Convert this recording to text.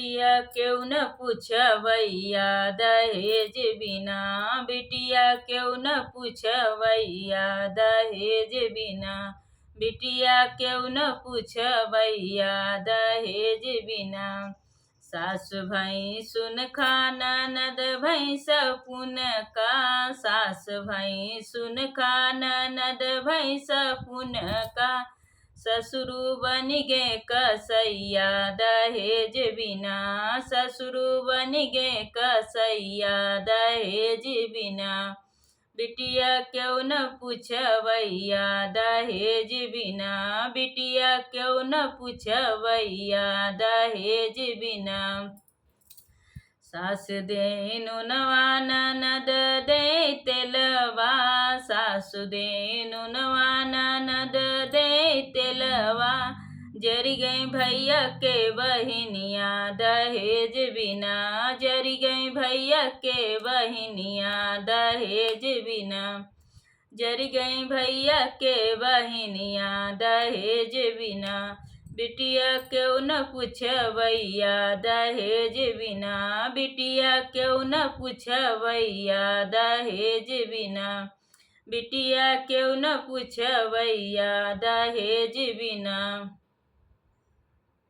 बिटिया क्यों न पूछवैया दहेज बिना, बिटिया क्यों न पूछवैया दहेज बिना, बिटिया क्यों न पूछवैया दहेज बिना। सासु भई सुन खा ननद भई सपुन का, सास भई सुन खा ननद भई सपुन का, ससुरु बन गे कसैया दहेज बिना, ससुरु बन गे कसैया दहेज बिना। बिटिया क्यों न पूछवैया दहेज बिना, बिटिया क्यों न पूछवैया दहेज बिना। सास दे नुनवा ननद दे तेलवा, सासु दे नुनवा ननद दे तेलवा, जरी गई भैया के बहिनिया दहेज बिना, जरी गई भैया के बहिनिया दहेज बिना, जरी गई भैया के बहिनिया दहेज बिना। बिटिया क्यों न पूछवैया दहेज बिना, बिटिया क्यों न पूछवैया दहेज बिना, बिटिया क्यों न पूछवैया दहेज बिना।